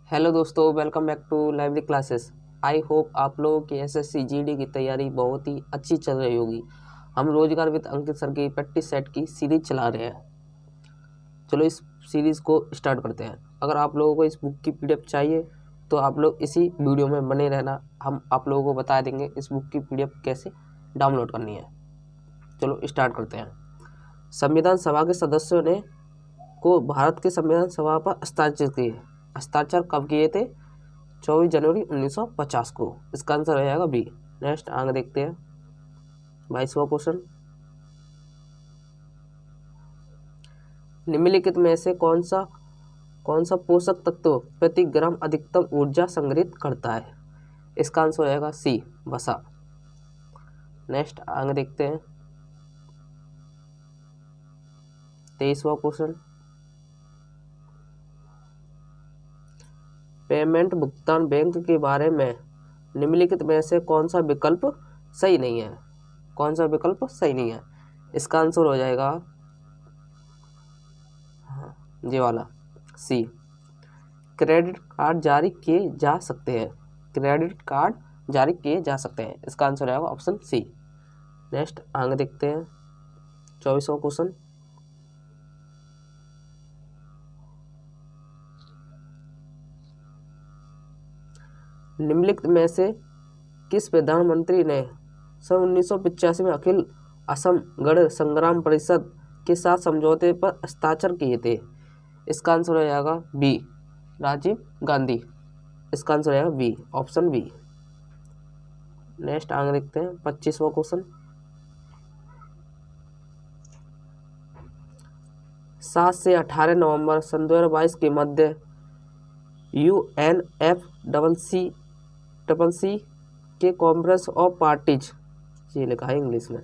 Hello दोस्तों, welcome back to lively classes. I hope आप लोगों की एसएससी जीडी की तैयारी बहुत ही अच्छी चल रही होगी। हम रोजगार विद अंकित सर की प्रैक्टिस सेट की सीरीज चला रहे हैं। चलो इस सीरीज़ को स्टार्ट करते हैं। अगर आप लोगों को इस बुक की पीडीएफ चाहिए तो आप लोग इसी वीडियो में बने रहना। हम आप लोगों को बता देंगे इस बुक की पीडीएफ कैसे डाउनलोड करनी है। चलो स्टार्ट करते हैं। संविधान सभा के सदस्यों ने को भारत के संविधान सभा पर हस्ताक्षर किए। हस्ताक्षर कब किए थे? 24 जनवरी 1950 को। इसका आंसर हो जाएगा बी। नेक्स्ट आगे देखते हैं 22वां क्वेश्चन। निम्नलिखित में से कौन सा पोषक तत्व प्रति ग्राम अधिकतम ऊर्जा संग्रहित करता है? इसका आंसर हो जाएगा सी, वसा। नेक्स्ट आगे देखते हैं 23वां क्वेश्चन। पेमेंट भुगतान बैंक के बारे में निम्नलिखित में से कौन सा विकल्प सही नहीं है? कौन सा विकल्प सही नहीं है? इसका आंसर हो जाएगा ये वाला सी, क्रेडिट कार्ड जारी किए जा सकते हैं। क्रेडिट कार्ड जारी किए जा सकते हैं। इसका आंसर आएगा ऑप्शन सी। नेक्स्ट आगे देखते हैं 24वां क्वेश्चन। निम्नलिखित में से किस प्रधानमंत्री ने सन 1985 में अखिल असम गण संग्राम परिषद के साथ समझौते पर हस्ताक्षर किए थे? इसका आंसर हो जाएगा बी, राजीव गांधी। इसका आंसर हो जाएगा बी, ऑप्शन बी। नेक्स्ट आगे देखते हैं 25वां क्वेश्चन। 7 से 18 नवंबर सन 2022 के मध्य UNFCCC के कॉन्फ्रेंस ऑफ पार्टीज, ये लिखा है इंग्लिश में,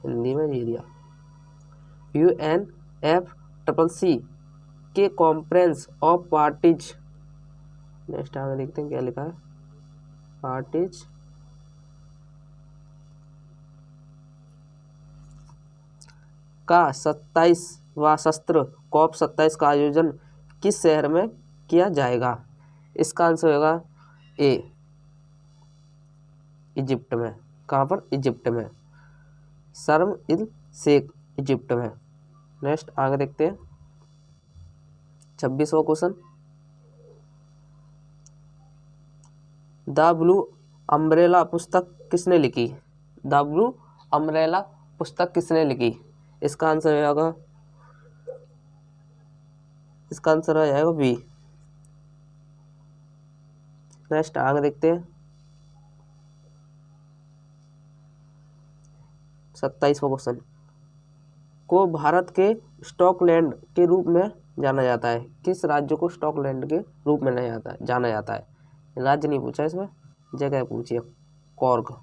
हिंदी में ये दिया, UNFCCC के कॉन्फ्रेंस ऑफ पार्टीज। नेक्स्ट आगे देखते हैं क्या लिखा है, पार्टीज का 27वां सत्र COP 27 का आयोजन किस शहर में किया जाएगा? इसका आंसर होगा ए, इजिप्ट में। कहाँ पर? इजिप्ट में, शर्म इल शेख, इजिप्ट में। नेक्स्ट आगे देखते हैं 26वां क्वेश्चन। द ब्लू अम्ब्रेला पुस्तक किसने लिखी? द ब्लू अम्ब्रेला पुस्तक किसने लिखी? इसका आंसर हो जाएगा बी। नेक्स्ट आगे देखते हैं 27वां क्वेश्चन। को भारत के स्कॉटलैंड के रूप में जाना जाता है? किस राज्य को स्कॉटलैंड के रूप में जाना जाता है? राज्य नहीं पूछा इसमें, जगह पूछी है। कॉर्ग,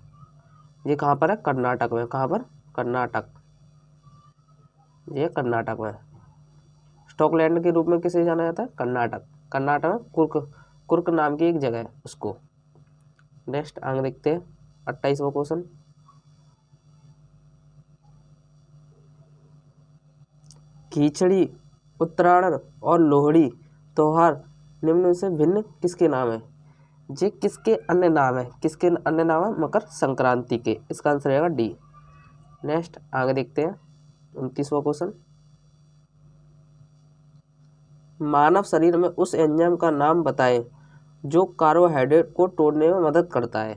ये कहाँ पर है? कर्नाटक में। कहाँ पर? कर्नाटक, ये कर्नाटक में। स्कॉटलैंड के रूप में किसे जाना जाता है? कर्नाटक। कर्नाटक में कुर्क नाम की एक जगह है उसको। नेक्स्ट आगे देखते हैं 28वां क्वेश्चन। खिचड़ी, उत्तरायण और लोहड़ी त्योहार निम्न में से भिन्न किसके नाम है? ये किसके अन्य नाम है? किसके अन्य नाम है? मकर संक्रांति के। इसका आंसर रहेगा डी। नेक्स्ट आगे देखते हैं 29वां क्वेश्चन। मानव शरीर में उस एंजाइम का नाम बताएं जो कार्बोहाइड्रेट को तोड़ने में मदद करता है।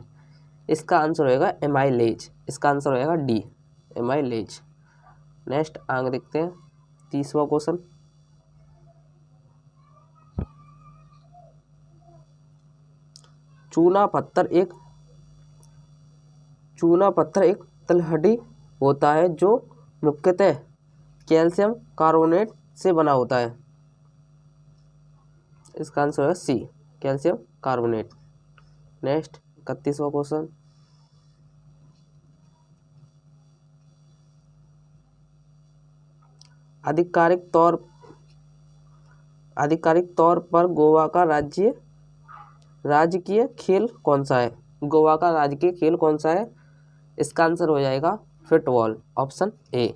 इसका आंसर होगा एमाइलेज। इसका आंसर होगा डी, एमाइलेज। नेक्स्ट आगे देखते हैं 30वां क्वेश्चन। चूना पत्थर एक तलहटी होता है जो मुख्यतः कैल्शियम कार्बोनेट से बना होता है। इसका आंसर है सी, कैल्शियम कार्बोनेट। नेक्स्ट 31वां क्वेश्चन। आधिकारिक तौर पर गोवा का राजकीय खेल कौन सा है? गोवा का राजकीय खेल कौन सा है? इसका आंसर हो जाएगा फुटबॉल, ऑप्शन ए।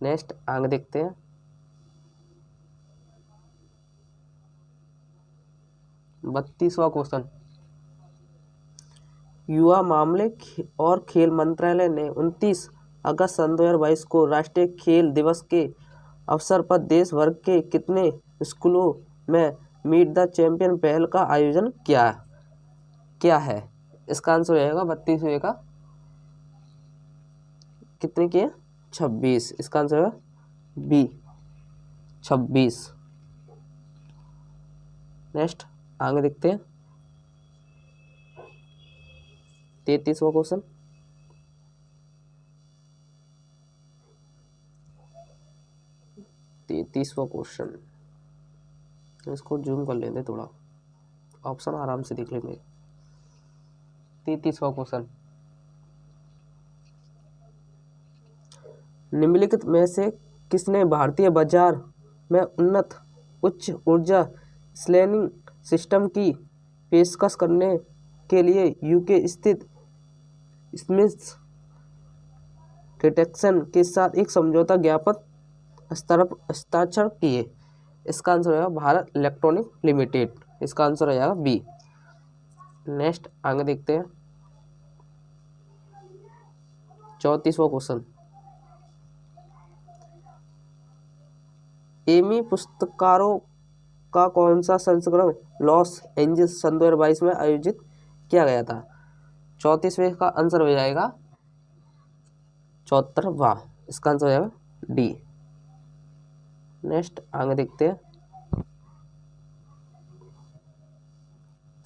नेक्स्ट आगे देखते हैं 32वां क्वेश्चन, युवा मामले और खेल मंत्रालय ने 29 अगस्त सन 2022 को राष्ट्रीय खेल दिवस के अवसर पर देश भर के कितने स्कूलों में मीट द चैंपियन पहल का आयोजन किया है? इसका आंसर रहेगा 32वें का कितने किए? 26। इसका आंसर है बी 26। नेक्स्ट आगे देखते हैं 33वां क्वेश्चन, इसको जूम कर लेते थोड़ा, ऑप्शन आराम से देख लेंगे। 33वां क्वेश्चन, निम्नलिखित में से किसने भारतीय बाजार में उन्नत उच्च ऊर्जा स्लैनिंग सिस्टम की पेशकश करने के लिए यूके स्थित स्मिथ्स डिटेक्शन के साथ एक समझौता ज्ञापन हस्ताक्षर किए? इसका आंसर रहेगा भारत इलेक्ट्रॉनिक लिमिटेड। इसका आंसर रहेगा बी। नेक्स्ट आगे देखते हैं 34वां क्वेश्चन, एमी पुरस्कारों का कौन सा संस्करण लॉस एंजल्स सन 2022 में आयोजित किया गया था? 34वें का आंसर हो जाएगा 74वां। इसका आंसर हो जाएगा डी। नेक्स्ट आगे देखते हैं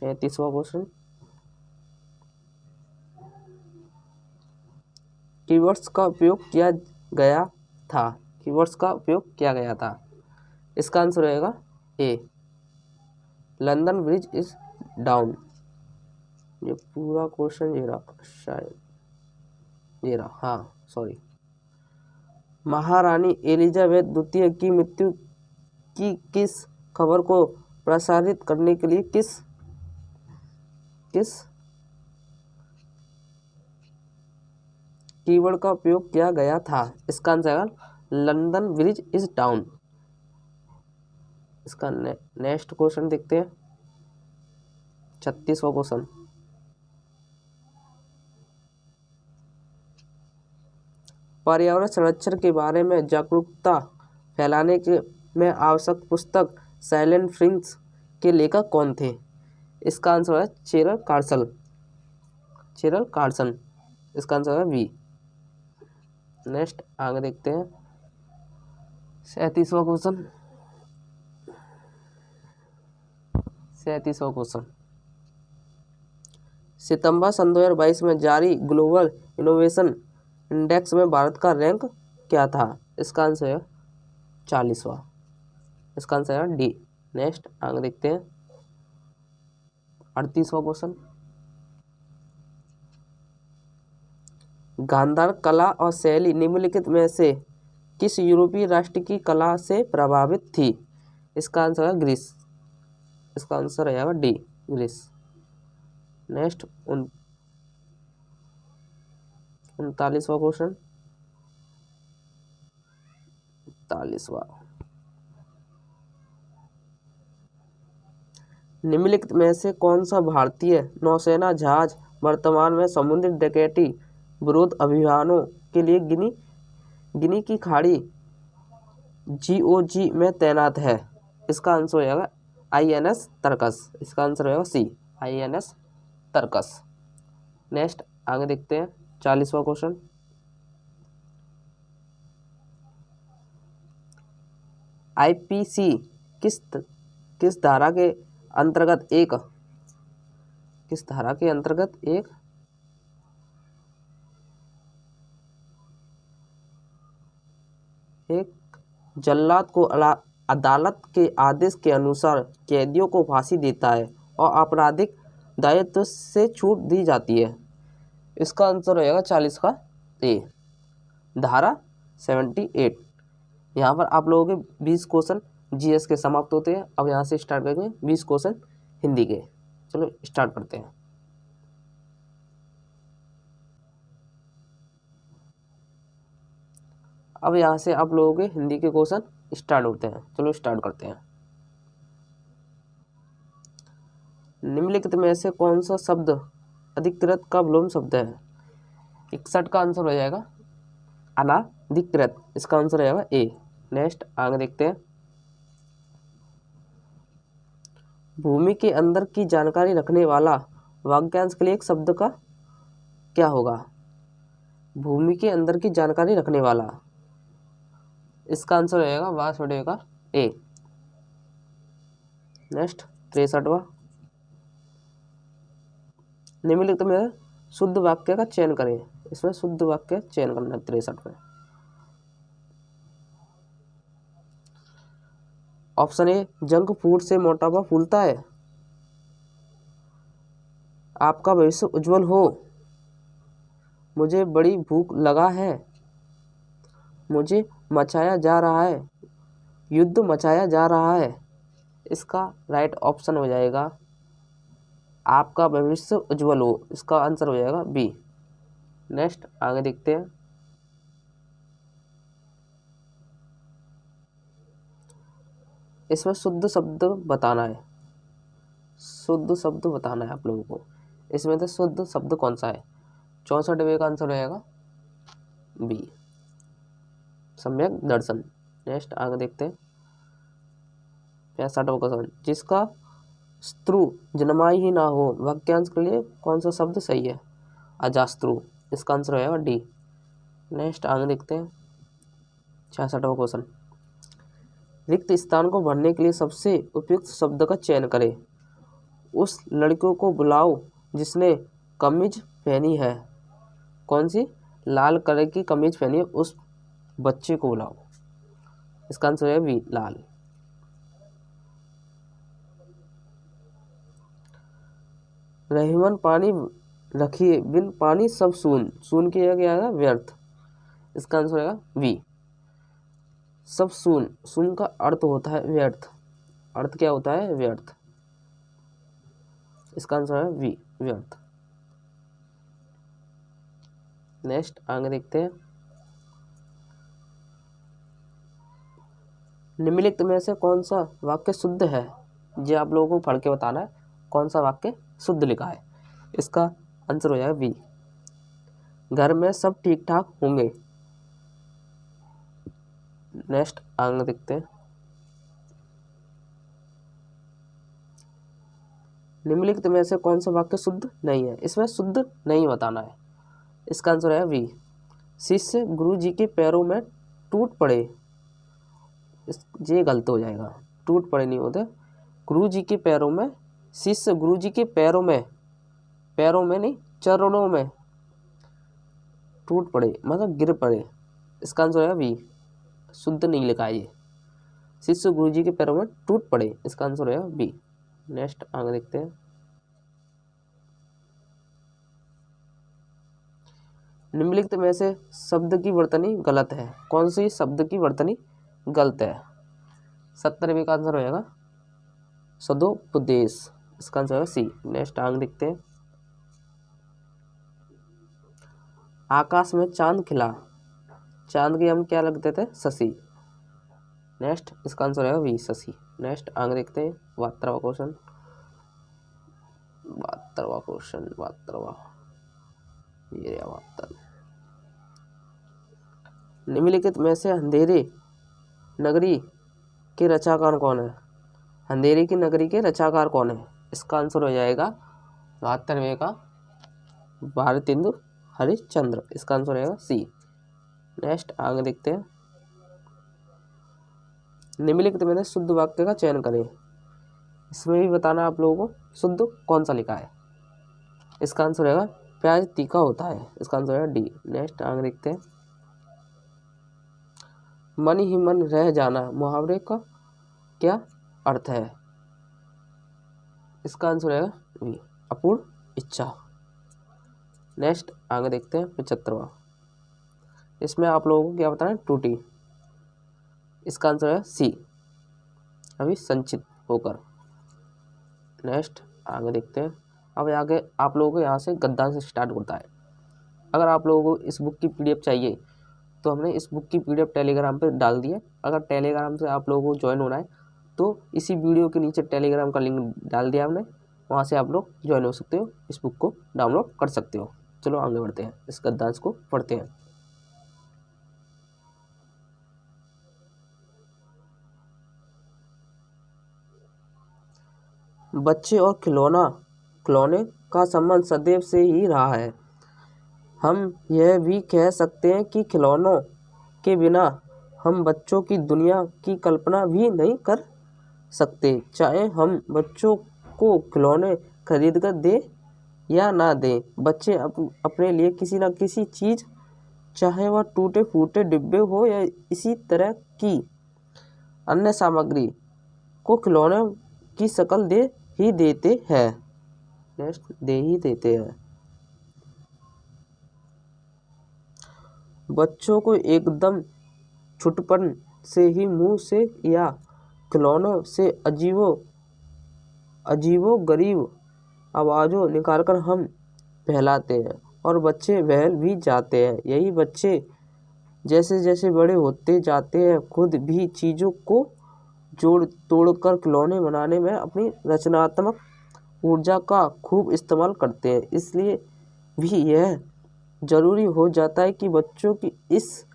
33वां क्वेश्चन, कीवर्ड्स का उपयोग किया गया था? कीवर्ड्स का उपयोग किया गया था। इसका आंसर रहेगा ए, लंदन ब्रिज इज डाउन। ये पूरा क्वेश्चन ये रहा शायद, ये रहा, हाँ सॉरी। महारानी एलिजाबेथ द्वितीय की मृत्यु की किस खबर को प्रसारित करने के लिए किस कीवर्ड का उपयोग किया गया था? इसका आंसर है लंदन ब्रिज इज डाउन। इसका नेक्स्ट क्वेश्चन देखते हैं 36वां क्वेश्चन, पर्यावरण संरक्षण के बारे में जागरूकता फैलाने के में आवश्यक पुस्तक साइलेंट फ्रिंग्स के लेखक कौन थे? इसका आंसर है चेरल कार्सन। इसका आंसर है बी। नेक्स्ट आगे देखते हैं 37वां क्वेश्चन, सितंबर सन 2022 में जारी ग्लोबल इनोवेशन इंडेक्स में भारत का रैंक क्या था? इसका आंसर है 40वां। इसका आंसर है डी। नेक्स्ट आगे देखते हैं 38वां क्वेश्चन, गांधार कला और शैली निम्नलिखित में से किस यूरोपीय राष्ट्र की कला से प्रभावित थी? इसका आंसर है ग्रीस। इसका आंसर रहेगा डी, ग्रीस। नेक्स्ट 39वां क्वेश्चन, 39वां, निम्नलिखित में से कौन सा भारतीय नौसेना जहाज वर्तमान में समुद्री डकैती विरोध अभियानों के लिए गिनी की खाड़ी GOG में तैनात है? इसका आंसर हो जाएगा INS तरकस। इसका आंसर होगा सी, INS तरकस। नेक्स्ट आगे देखते हैं 40वां क्वेश्चन, IPC किस धारा के अंतर्गत एक जल्लाद को अदालत के आदेश के अनुसार कैदियों को फांसी देता है और आपराधिक दायित्व से छूट दी जाती है? इसका आंसर रहेगा 40 का ए, धारा 78। यहाँ पर आप लोगों के 20 क्वेश्चन GS के समाप्त होते हैं। अब यहाँ से स्टार्ट करेंगे 20 क्वेश्चन हिंदी के। चलो स्टार्ट करते हैं। अब यहाँ से आप लोगों के हिंदी के क्वेश्चन स्टार्ट होते हैं। चलो स्टार्ट करते हैं। निम्नलिखित में से कौन सा शब्द अधिकृत का विलोम शब्द है? 61 का आंसर हो जाएगा अनाधिकृत। इसका आंसर हो जाएगा ए। नेक्स्ट आगे देखते हैं। भूमि के अंदर की जानकारी रखने वाला वाक्यांश के लिए एक शब्द का क्या होगा? भूमि के अंदर की जानकारी रखने वाला, इसका आंसर हो जाएगा वास का ए। नेक्स्ट 63वां। निम्नलिखित में शुद्ध वाक्य का चयन करें। इसमें शुद्ध वाक्य चयन करना है 63 में। ऑप्शन ए, जंक फूड से मोटापा फूलता है। आपका भविष्य उज्जवल हो। मुझे बड़ी भूख लगा है। मुझे मचाया जा रहा है। युद्ध मचाया जा रहा है। इसका राइट ऑप्शन हो जाएगा आपका भविष्य उज्जवल हो। इसका आंसर हो जाएगा बी। नेक्स्ट आगे देखते हैं। इसमें शुद्ध शब्द बताना है। शुद्ध शब्द बताना है आप लोगों को। इसमें से शुद्ध शब्द कौन सा है? 64वें का आंसर हो जाएगा बी, सम्यक दर्शन। नेक्स्ट आगे देखते हैं। 65वां क्वेश्चन, जिसका शत्रु जन्माई ही ना हो, वाक्यांश के लिए कौन सा शब्द सही है? अजाशत्रु। इसका आंसर हो जाएगा डी। नेक्स्ट आगे देखते हैं। 66वां क्वेश्चन, रिक्त स्थान को भरने के लिए सबसे उपयुक्त शब्द का चयन करें। उस लड़कियों को बुलाओ जिसने कमीज पहनी है। कौन सी? लाल कलर की कमीज पहनी है, उस बच्चे को बुलाओ। इसका आंसर है बी, लाल। रहमान पानी रखिए, बिन पानी सब सून। सून की जगह क्या आएगा? व्यर्थ। इसका आंसर होगा बी, सब सून। सून का अर्थ होता है व्यर्थ। अर्थ क्या होता है? व्यर्थ। इसका आंसर है बी, व्यर्थ। नेक्स्ट आगे देखते हैं। निम्नलिखित में से कौन सा वाक्य शुद्ध है? ये आप लोगों को पढ़ के बताना है कौन सा वाक्य शुद्ध लिखा है। इसका आंसर हो जाएगा बी, घर में सब ठीक ठाक होंगे। नेक्स्ट आगे देखते हैं। निम्नलिखित में से कौन सा वाक्य शुद्ध नहीं है? इसमें शुद्ध नहीं बताना है। इसका आंसर है बी, शिष्य गुरु जी के पैरों में टूट पड़े। ये गलत हो जाएगा, टूट पड़े नहीं होते। गुरु जी के पैरों में, शिष्य गुरु जी के पैरों में, पैरों में नहीं चरणों में टूट पड़े, मतलब गिर पड़े। इसका आंसर है बी, शुद्ध नहीं लिखा है ये। शिष्य गुरु जी के पैरों में टूट पड़े। इसका आंसर है बी। नेक्स्ट आगे देखते हैं। निम्नलिखित में से शब्द की वर्तनी गलत है। कौन सी शब्द की वर्तनी गलत है? 70वें का आंसर हो जाएगा सदोपदेश। इसका आंसर है सी। नेक्स्ट आगे देखते हैं। आकाश में चांद खिला, चांद के हम क्या लगते थे? शशि। नेक्स्ट इसका आंसर है बी, शशि। नेक्स्ट आगे देखते हैं। 72वां क्वेश्चन, 72वां क्वेश्चन, 72वां, ये 72। निम्नलिखित में से अंधेरे नगरी के रचनाकार कौन है? अंधेरे की नगरी के रचनाकार कौन है? इसका आंसर हो जाएगा 72वें का भारतेंदु हरिश्चंद्र। इसका आंसर रहेगा सी। नेक्स्ट आगे देखते हैं। निम्नलिखित में से शुद्ध वाक्य का चयन करें। इसमें भी बताना आप लोगों को शुद्ध कौन सा लिखा है। इसका आंसर रहेगा प्याज तीखा होता है। इसका आंसर है डी। नेक्स्ट आगे देखते हैं। मन ही मन रह जाना, मुहावरे का क्या अर्थ है? इसका आंसर है बी, अपूर्ण इच्छा। नेक्स्ट आगे देखते हैं। 75वां, इसमें आप लोगों को क्या बताना है? टूटी। इसका आंसर है सी, अभी संचित होकर। नेक्स्ट आगे देखते हैं। अब आगे आप लोगों को यहाँ से गद्दान से स्टार्ट होता है। अगर आप लोगों को इस बुक की पीडीएफ चाहिए तो हमने इस बुक की पीडीएफ टेलीग्राम पे डाल दी है। अगर टेलीग्राम से आप लोगों को ज्वाइन होना है तो इसी वीडियो के नीचे टेलीग्राम का लिंक डाल दिया हमने। वहाँ से आप लोग ज्वाइन हो सकते हो, इस बुक को डाउनलोड कर सकते हो। चलो आगे बढ़ते हैं, इस गद्यांश को पढ़ते हैं। बच्चे और खिलौने का संबंध सदैव से ही रहा है। हम यह भी कह सकते हैं कि खिलौनों के बिना हम बच्चों की दुनिया की कल्पना भी नहीं कर सकते। चाहे हम बच्चों को खिलौने खरीद कर दें या ना दें, बच्चे अपने लिए किसी न किसी चीज़, चाहे वह टूटे फूटे डिब्बे हो या इसी तरह की अन्य सामग्री, को खिलौने की शक्ल दे ही देते हैं। बच्चों को एकदम छुटपन से ही मुंह से या खिलौनों से अजीबो गरीब आवाज़ों निकालकर हम बहलाते हैं और बच्चे बहल भी जाते हैं। यही बच्चे जैसे जैसे बड़े होते जाते हैं खुद भी चीज़ों को जोड़ तोड़कर खिलौने बनाने में अपनी रचनात्मक ऊर्जा का खूब इस्तेमाल करते हैं। इसलिए भी यह जरूरी हो जाता है कि बच्चों की इस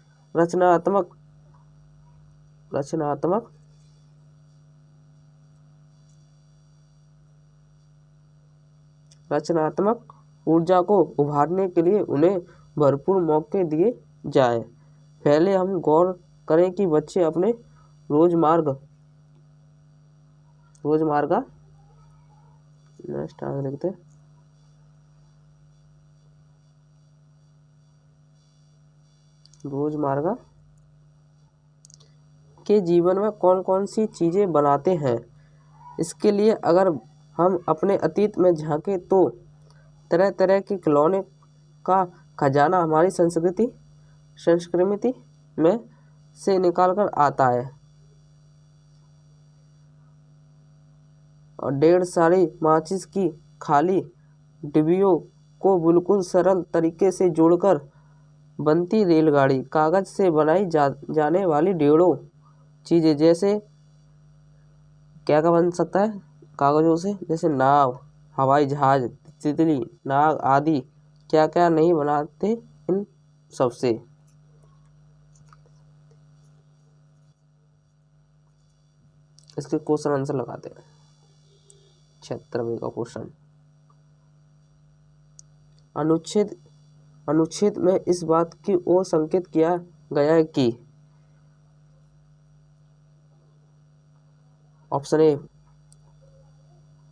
रचनात्मक ऊर्जा को उभारने के लिए उन्हें भरपूर मौके दिए जाएं। पहले हम गौर करें कि बच्चे अपने रोजमर्रा के जीवन में कौन कौन सी चीज़ें बनाते हैं। इसके लिए अगर हम अपने अतीत में झांकें तो तरह तरह के खिलौने का खजाना हमारी संस्कृति में से निकाल कर आता है और ढेर सारी माचिस की खाली डिब्बियों को बिल्कुल सरल तरीके से जोड़कर बनती रेलगाड़ी, कागज से बनाई जाने वाली ढेरों चीज़ें, जैसे क्या बन सकता है कागजों से, जैसे नाव, हवाई जहाज, तितली, नाग आदि, क्या क्या नहीं बनाते इन सबसे। इसके क्वेश्चन आंसर लगाते हैं। 76वें का क्वेश्चन, अनुच्छेद में इस बात की ओर संकेत किया गया है कि ऑप्शन ए,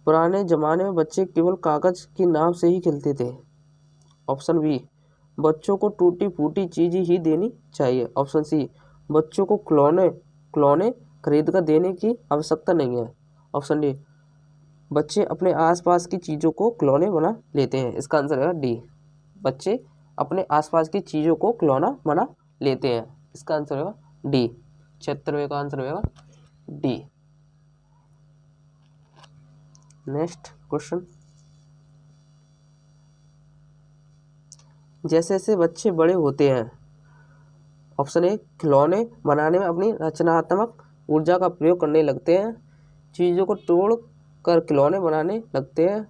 पुराने जमाने में बच्चे केवल कागज की नाव से ही खेलते थे। ऑप्शन बी, बच्चों को टूटी फूटी चीज ही देनी चाहिए। ऑप्शन सी, बच्चों को खिलौने खरीद कर देने की आवश्यकता नहीं है। ऑप्शन डी, बच्चे अपने आसपास की चीज़ों को खिलौने बना लेते हैं। इसका आंसर है डी, बच्चे अपने आसपास की चीज़ों को खिलौना बना लेते हैं। इसका आंसर होगा डी। 76वें का आंसर होगा डी। नेक्स्ट क्वेश्चन, जैसे जैसे बच्चे बड़े होते हैं, ऑप्शन ए, खिलौने बनाने में अपनी रचनात्मक ऊर्जा का प्रयोग करने लगते हैं, चीज़ों को तोड़ कर खिलौने बनाने लगते हैं।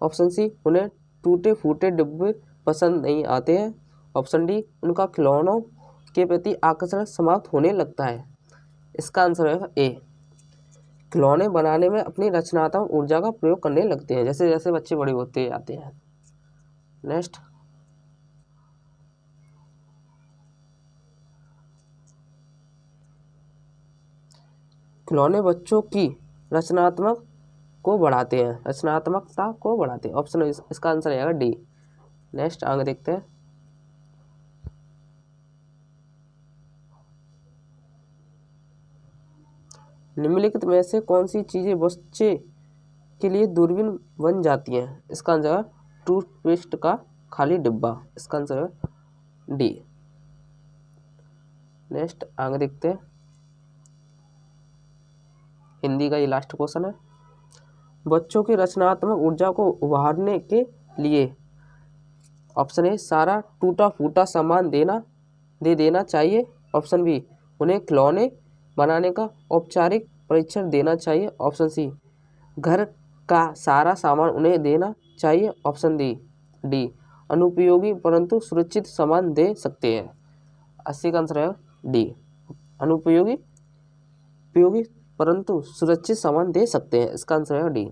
ऑप्शन सी, उन्हें टूटे फूटे डिब्बे पसंद नहीं आते हैं। ऑप्शन डी, उनका खिलौनों के प्रति आकर्षण समाप्त होने लगता है। इसका आंसर है ए, खिलौने बनाने में अपनी रचनात्मक ऊर्जा का प्रयोग करने लगते हैं जैसे जैसे बच्चे बड़े होते जाते हैं। नेक्स्ट, खिलौने बच्चों की रचनात्मकता को बढ़ाते हैं। ऑप्शन इसका आंसर आएगा डी। नेक्स्ट आगे देखते हैं, निम्नलिखित में से कौन सी चीजें बच्चे के लिए दूरबीन बन जाती हैं। इसका आंसर है टूथपेस्ट का खाली डिब्बा। इसका आंसर है डी। नेक्स्ट आगे देखते हैं, हिंदी का ये लास्ट क्वेश्चन है, बच्चों की रचनात्मक ऊर्जा को उभारने के लिए ऑप्शन ए, सारा टूटा फूटा सामान दे देना चाहिए। ऑप्शन बी, उन्हें खिलौने बनाने का औपचारिक परीक्षण देना चाहिए। ऑप्शन सी, घर का सारा सामान उन्हें देना चाहिए। ऑप्शन डी अनुपयोगी परंतु सुरक्षित सामान दे सकते हैं। 80 का आंसर है डी अनुपयोगी उपयोगी परंतु सुरक्षित सामान दे सकते हैं। इसका आंसर है डी।